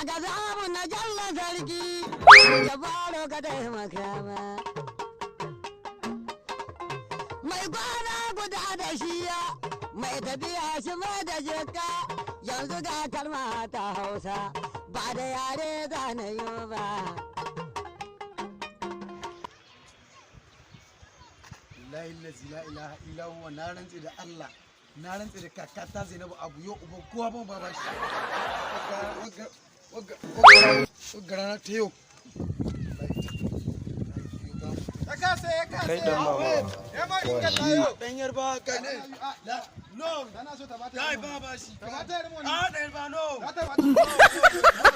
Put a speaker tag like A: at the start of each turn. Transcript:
A: ga zamu na jalla sarki ya baro ka taimaka ma mai kwana guda da shiya mai tafiya shi mai da jika yanzu ga kalma ta hausa ba da yare zanayo ba
B: la ilaha illa huwa na rantsi da Allah na rantsi da kakata Zainabu abu yau uba kowa ban ba shi wagga rana ta yau
C: kai dan ba
B: dan yarba ka ne no
D: Dana so ta bata.
B: kai ba ba shi
D: Ta bata irin wannan.
B: a da yarba no
D: Ta bata.